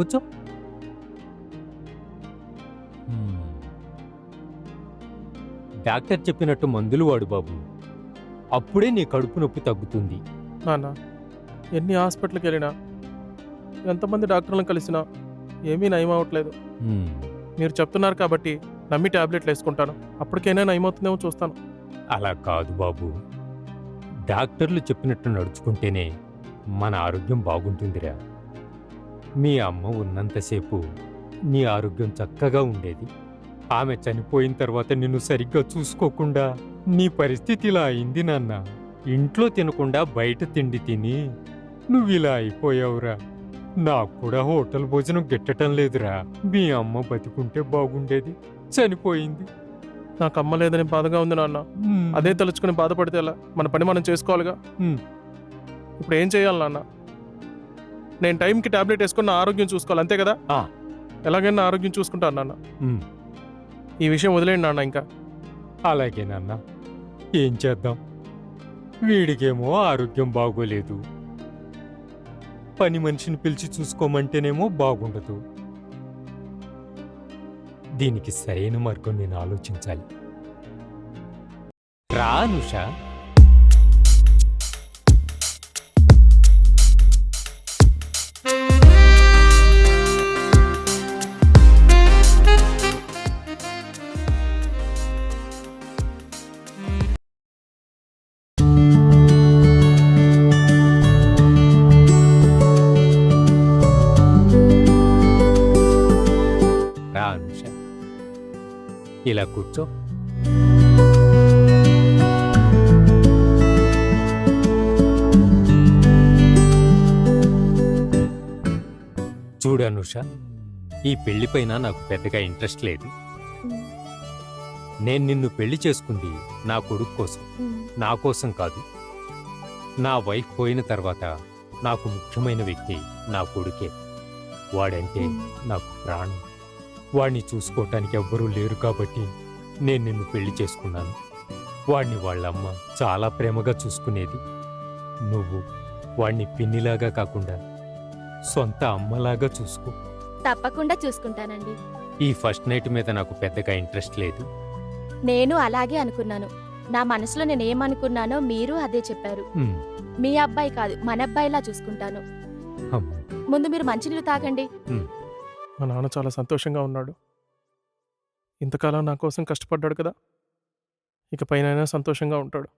కూర్చో. హ్మ్. డాక్టర్ చెప్పినట్టు మందులు వాడు బాబు. అప్పుడే నీ కడుపు నొప్పి తగ్గుతుంది. నాన్న ఎన్ని హాస్పిటల్కి వెళ్ళినా ఎంతమంది డాక్టర్లను కలిసినా ఏమీ నయం అవ్వట్లేదు. హ్మ్. మీరు చెప్తున్నారు కాబట్టి నమ్మి టాబ్లెట్లు వేసుకుంటాను. అప్పటికైనా నయమవుతుందేమో చూస్తాను. అలా కాదు బాబు. డాక్టర్లు చెప్పినట్టు నడుచుకుంటేనే మన ఆరోగ్యం బాగుంటుందిరా. మీ అమ్మ ఉన్నంతసేపు నీ ఆరోగ్యం చక్కగా ఉండేది. ఆమె చనిపోయిన తర్వాత నిన్ను సరిగ్గా చూసుకోకుండా నీ పరిస్థితి ఇలా అయింది నాన్న. ఇంట్లో తినకుండా బయట తిండి తిని నువ్విలా అయిపోయావురా. నాకు కూడా హోటల్ భోజనం గిట్టటం లేదురా. మీ అమ్మ బతికుంటే బాగుండేది, చనిపోయింది. నాకు అమ్మ లేదని బాధగా ఉంది నాన్న. అదే తలుచుకుని బాధపడితే ఎలా? మన పని మనం చేసుకోవాలిగా. ఇప్పుడు ఏం చేయాలి నాన్న? నేను టైంకి టాబ్లెట్ వేసుకుని నా ఆరోగ్యం చూసుకోవాలి, అంతే కదా? ఎలాగైనా ఆరోగ్యం చూసుకుంటాను నాన్న. ఈ విషయం వదిలేండి నాన్న. ఇంకా అలాగే నాన్న. ఏం చేద్దాం? వీడికేమో ఆరోగ్యం బాగోలేదు. పని మనిషిని పిలిచి చూసుకోమంటేనేమో బాగుండదు. దీనికి సరైన మార్గం నేను ఆలోచించాలి. రా అనుషా. ఇలా కూర్చో. చూడు అనుష, ఈ పెళ్లిపైన నాకు పెద్దగా ఇంట్రెస్ట్ లేదు. నేను నిన్ను పెళ్లి చేసుకుంది నా కొడుకు కోసం, నా కోసం కాదు. నా వైఫ్ పోయిన తర్వాత నాకు ముఖ్యమైన వ్యక్తి నా కొడుకే. వాడంటే నాకు ప్రాణం. వాణ్ణి చూసుకోవటానికి ఎవ్వరూ లేరు కాబట్టి నేను నిన్ను పెళ్లి చేసుకున్నాను. వాణ్ణి వాళ్ళమ్మ చాలా ప్రేమగా చూసుకునేది. నువ్వు వాణ్ణి పిన్నిలాగా కాకుండా సొంత అమ్మలాగా చూసుకో. తప్పకుండా చూసుకుంటానండి. ఈ ఫస్ట్ నైట్ మీద నాకు పెద్దగా ఇంట్రెస్ట్ లేదు. నేను అలాగే అనుకున్నాను. నా మనసులో నేనేమనుకున్నానో మీరు అదే చెప్పారు. మీ అబ్బాయి కాదు, మన అబ్బాయిలా చూసుకుంటాను. ముందు మీరు మంచినీళ్ళు తాగండి. మా నాన్న చాలా సంతోషంగా ఉన్నాడు. ఇంతకాలం నా కోసం కష్టపడ్డాడు కదా, ఇక పైన సంతోషంగా ఉంటాడు.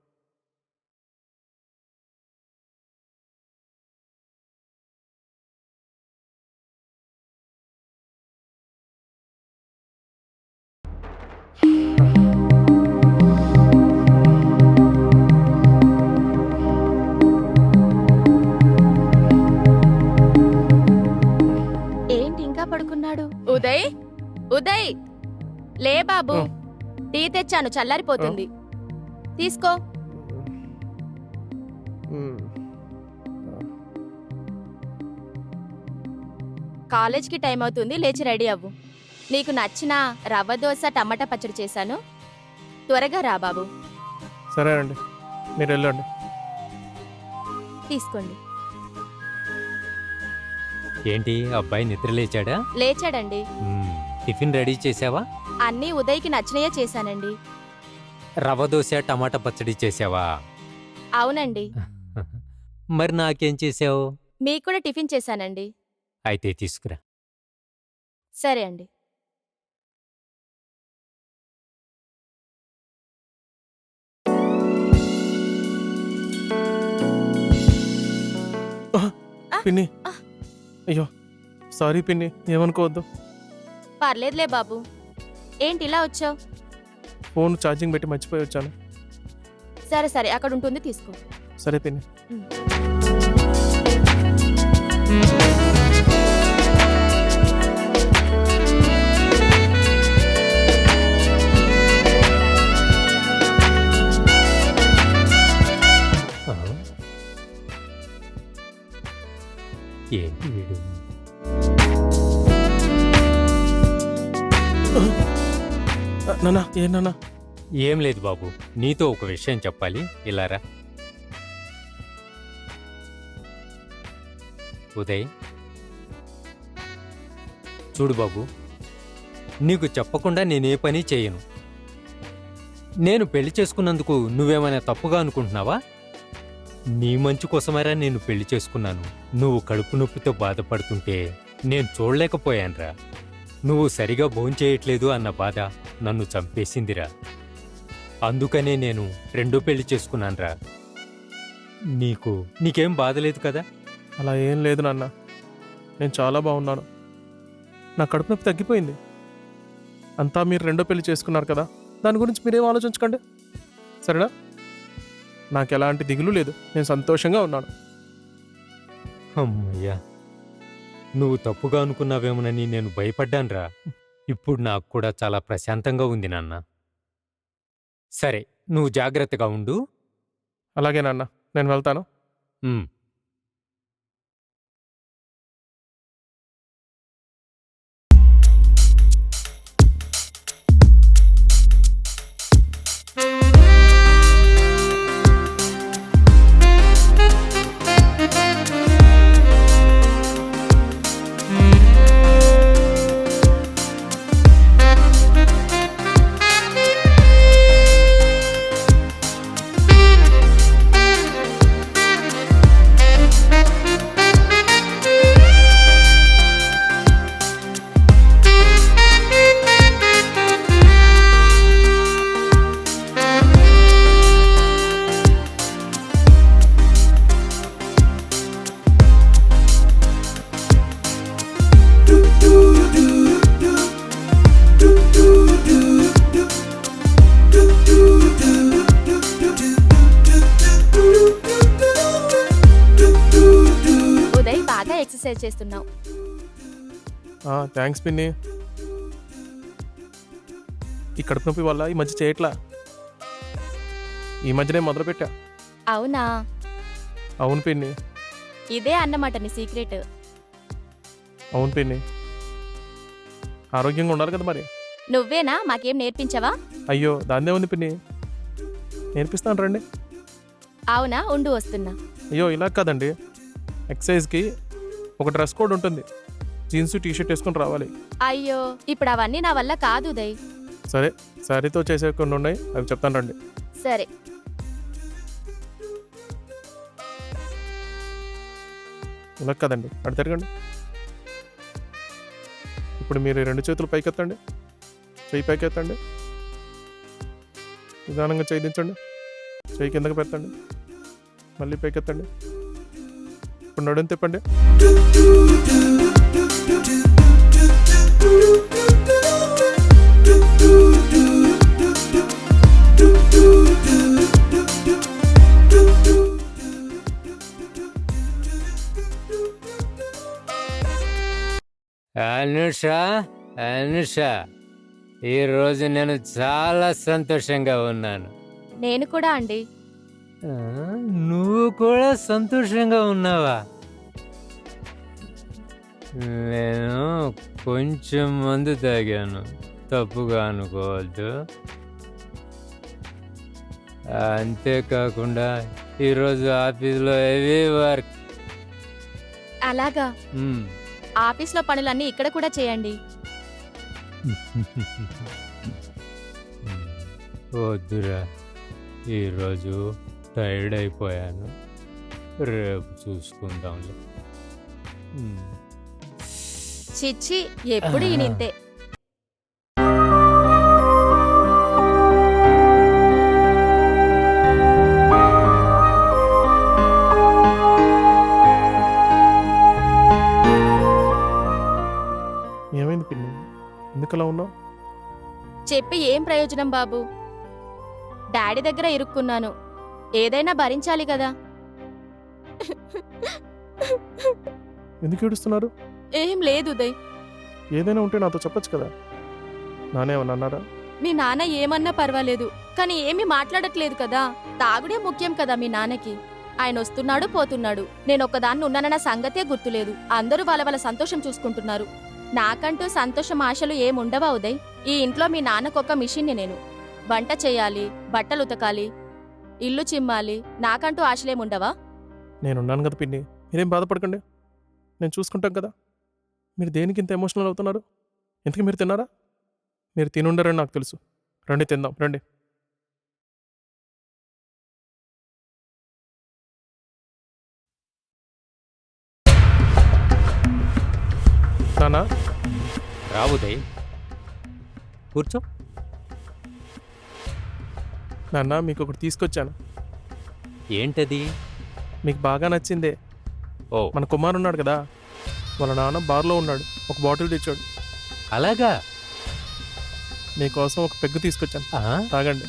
పడుకున్నాడు. ఉదయ్, ఉదయ్ లే బాబు, టీ తెచ్చాను, చల్లారిపోతుంది, తీసుకో. కాలేజ్కి టైం అవుతుంది, లేచి రెడీ అవ్వు. నీకు నచ్చిన రవ్వ దోశ టమాటా పచ్చడి చేశాను, త్వరగా రా బాబు. సరే అండి, మీరు వెళ్ళండి. తీసుకోండి. ఏంటి, అబ్బాయి నిద్ర లేచాడా? లేచాడండి. టిఫిన్ రెడీ చేసావా? అన్నీ ఉదయ్కి నచ్చినయే చేశానండి. రవ్వ దోశ టమాటా పచ్చడి చేసావా? అవునండి. మరి నాకేం చేసావు? మీకు కూడా టిఫిన్ చేశానండి. అయితే తీసుకురా. సరే అండి. పిన్ని, అయ్యో సారీ పిన్ని, ఏమనుకోవద్దు. పర్లేదులే బాబు. ఏంటి ఇలా వచ్చావు? ఫోన్ ఛార్జింగ్ పెట్టి మర్చిపోయి వచ్చాను. సరే సరే, అక్కడ ఉంటుంది, తీసుకో. సరే పిన్ని. ఏంటి వీడు? నాన్న, ఏ నాన్న? ఏం లేదు బాబు, నీతో ఒక విషయం చెప్పాలి, ఇలారా. ఉదయ్, చూడు బాబు, నీకు చెప్పకుండా నేనే పని చేయను. నేను పెళ్లి చేసుకున్నందుకు నువ్వేమైనా తప్పుగా అనుకుంటున్నావా? నీ మంచి కోసమేరా నేను పెళ్లి చేసుకున్నాను. నువ్వు కడుపు నొప్పితో బాధపడుతుంటే నేను చూడలేకపోయానురా. నువ్వు సరిగా భోంచేయట్లేదు అన్న బాధ నన్ను చంపేసిందిరా. అందుకనే నేను రెండో పెళ్లి చేసుకున్నానురా. నీకేం బాధలేదు కదా? అలా ఏం లేదు నాన్న, నేను చాలా బాగున్నాను. నా కడుపు నొప్పి తగ్గిపోయింది. అంతా మీరు రెండో పెళ్లి చేసుకున్నారు కదా, దాని గురించి మీరేం ఆలోచించకండి, సరేనా? నాకు ఎలాంటి దిగులు లేదు, నేను సంతోషంగా ఉన్నాను. అమ్మయ్యా, నువ్వు తప్పుగా అనుకున్నావేమోనని నేను భయపడ్డానురా. ఇప్పుడు నాకు కూడా చాలా ప్రశాంతంగా ఉంది నాన్న. సరే, నువ్వు జాగ్రత్తగా ఉండు. అలాగే నాన్న, నేను వెళ్తాను. ఉమ్. ఉదయ్ బాగా ఎక్సర్సైజ్ చేస్తున్నావు. థ్యాంక్స్ పిన్ని. ఈ కడుపు నొప్పి వల్ల ఈ మధ్య చేయట్లా, ఈ మధ్యనే మొదలుపెట్టా. అవునా? అవును పిన్ని. ఇదే అన్నమాట నీ సీక్రెట్. అవును పిన్ని, ఆరోగ్యంగా ఉండాలి కదా మరి. నువ్వేనా మాకేం నేర్పించవా? అయ్యో, దాన్నే ఉంది పిన్ని, నేర్పిస్తాను రండి. అవునా, ఉండు వస్తున్నా. అయ్యో ఇలా కాదండి, ఎక్సర్సైజ్కి ఒక డ్రెస్ కోడ్ ఉంటుంది, జీన్స్ టీషర్ట్ వేసుకొని రావాలి. అయ్యో, ఇప్పుడు అవన్నీ నా వల్ల కాదు ఉదయ్. సరే, శారీతో చేసే కొన్ని ఉన్నాయి, అవి చెప్తాను రండి. సరే. ఇలా కదండి, అటు తిరగండి. ఇప్పుడు మీరు ఈ 2 చేతులు పైకెత్తండి, చెయ్యి పైకెత్తండి, నిదానంగా చెయ్యి దించండి, చెయ్యి కిందకి పెట్టండి, మళ్ళీ పైకెత్తండి. ఇప్పుడు నడుము తిప్పండి. అనుష, ఈరోజు నేను చాలా సంతోషంగా ఉన్నాను. నేను కూడా అండి. నువ్వు కూడా సంతోషంగా ఉన్నావా? నేను కొంచెం మందు తాగాను, తప్పుగా అనుకోవద్దు. అంతేకాకుండా ఈరోజు ఆఫీస్లో హెవీ వర్క్. అలాగా? ఆఫీస్లో పనులన్నీ ఇక్కడ కూడా చేయండి. వద్దురా, ఈరోజు టైర్డ్ అయిపోయాను, రేపు చూసుకుందాంలే. చిచ్చి, ఎప్పుడు ఈయనింతే. ఏమైంది పిన్ని, ఎందుకలా ఉన్నావు? చెప్పి ఏం ప్రయోజనం బాబు? డాడీ దగ్గర ఇరుక్కున్నాను, ఏదైనా భరించాలి కదా. ఎందుకు ఏడుస్తున్నారు? ఏం లేదు ఉదయ్. ఏదైనా ఉంటే నాతో చెప్పొచ్చు కదా. నానేమన్నా అన్నారా? మీ నాన్న ఏమన్నా పర్వాలేదు, కానీ ఏమీ మాట్లాడట్లేదు కదా. తాగుడే ముఖ్యం కదా మీ నాన్నకి. ఆయన వస్తున్నాడు పోతున్నాడు, నేను ఒక్కదాన్ని ఉన్నానన్న సంగతే గుర్తులేదు. అందరూ వాళ్ళ వాళ్ళ సంతోషం చూసుకుంటున్నారు. నాకంటూ సంతోషం ఆశలు ఏముండవా ఉదయ్? ఈ ఇంట్లో మీ నాన్నకొక్క మిషన్ని నేను. వంట చేయాలి, బట్టలు ఉతకాలి, ఇల్లు చిమ్మాలి. నాకంటూ ఆశలేముండవా? నేనున్నాను కదా పిన్ని, మీరేం బాధపడకండి, నేను చూసుకుంటాం కదా. మీరు దేనికి ఇంత ఎమోషనల్ అవుతున్నారు? ఇంతకీ మీరు తిన్నారా? మీరు తినుండరని నాకు తెలుసు. రండి తిందాం, రండి. నానా, రా ఉదయ్, కూర్చో. నాన్న మీకు ఒకటి తీసుకొచ్చాను. ఏంటది? మీకు బాగా నచ్చిందే. ఓ, మన కుమార్ ఉన్నాడు కదా, వాళ్ళ నాన్న బార్లో ఉన్నాడు, ఒక బాటిల్ తెచ్చాడు. అలాగా? మీకోసం ఒక పెగ్గు తీసుకొచ్చాను, ఆ? తాగండి.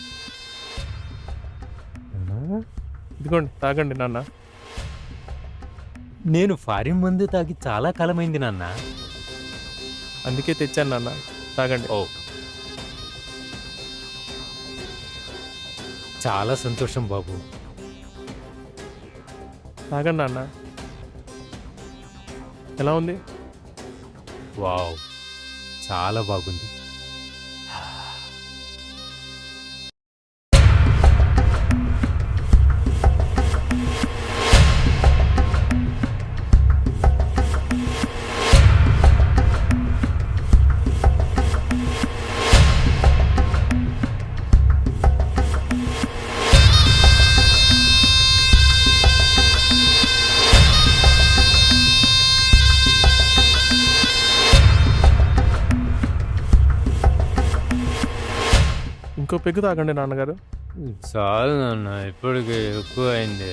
ఇదిగోండి, తాగండి నాన్న. నేను ఫారిన్ మందు తాగి చాలా కాలమైంది నాన్న. అందుకే తెచ్చాను నాన్న, తాగండి. ఓ, చాలా సంతోషం బాబు. తాగండి నాన్న. ఎలా ఉంది? వావ్, చాలా బాగుంది. ఇంకో పెగ్గు తాగండి నాన్నగారు. చాలు నాన్న, ఇప్పటికి ఎక్కువ అయింది.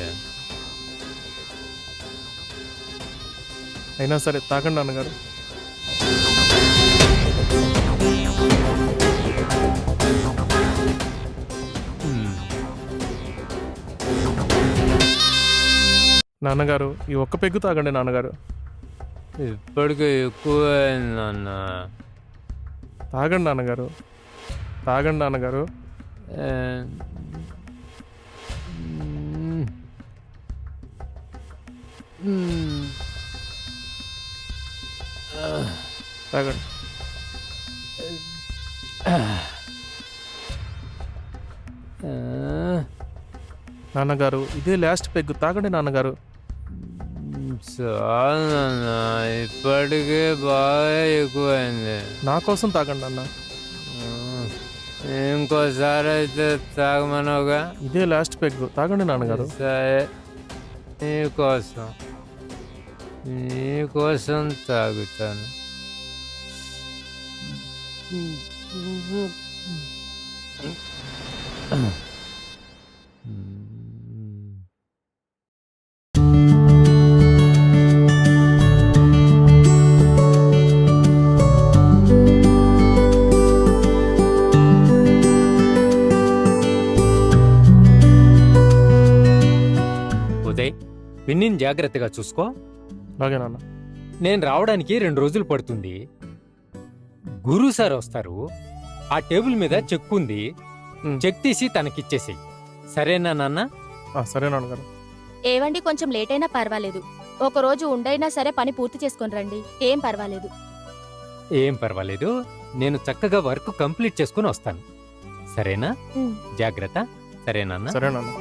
అయినా సరే తాగండి నాన్నగారు. నాన్నగారు, ఈ ఒక్క పెగ్గు తాగండి నాన్నగారు. ఇప్పటికి ఎక్కువ అయింది నాన్న. తాగండి నాన్నగారు, తాగండి నాన్నగారు. తాగండి. నాన్నగారు, ఇదే లాస్ట్ పెగ్గు, తాగండి నాన్నగారు. చాలు నాన్న, ఇప్పటికే బాగా ఎక్కువైంది. నా కోసం తాగండి నాన్న. ఇంకోసారి అయితే తాగమనవుగా. ఇదే లాస్ట్ పెగ్గు, తాగండి నాన్నగారు. సరే, నీకోసం నీకోసం తాగుతాను. ఉదయ్, పిన్నిని జాగ్రత్తగా చూసుకో. అలాగే నాన్న. నేను రావడానికి 2 రోజులు పడుతుంది. గురు సార్ వస్తారు. ఆ టేబుల్ మీద చెక్ ఉంది, చెక్ తీసి తనకిచ్చేసేయి. సరేనా నాన్న? సరే నాన్నగారు. ఏవండి, కొంచెం లేట్ అయినా పర్వాలేదు. ఒక రోజు ఉండైనా సరే పని పూర్తి చేసుకొని రండి, ఏం పర్వాలేదు. ఏం పర్వాలేదు, నేను చక్కగా వర్క్ కంప్లీట్ చేసుకుని వస్తాను. సరేనా? జాగ్రత్త. సరేనా? సరే నాన్న.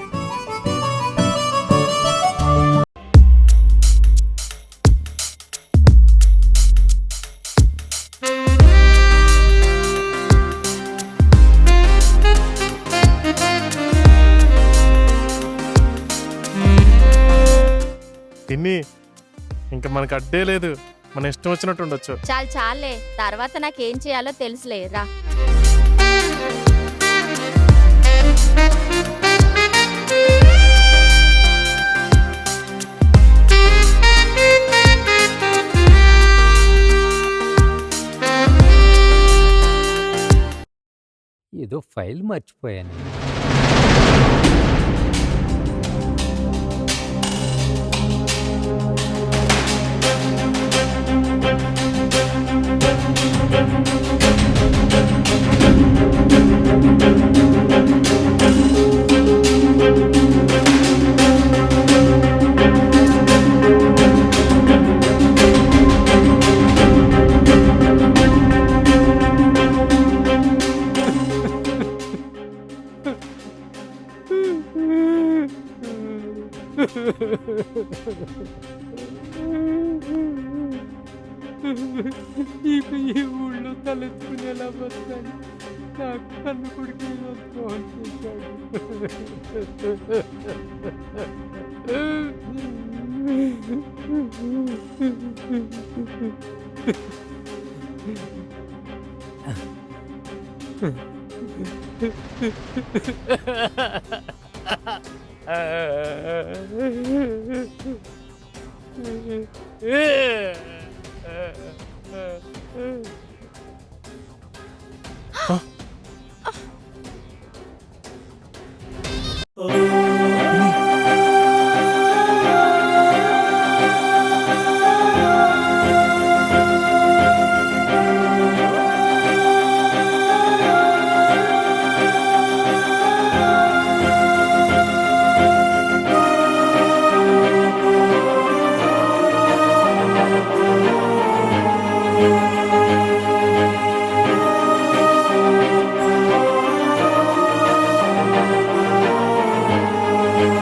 తిని ఇంకా మనకు అడ్డే లేదు, మన ఇష్టం వచ్చినట్టు ఉండొచ్చు. చాలే, తర్వాత నాకేం చేయాలో తెలుసులే, రా. ఏదో ఫైల్ మర్చిపోయాను. బతకాలి. నా కన్ను కొడుకు ఇలా ద్రోహం చేశాడు.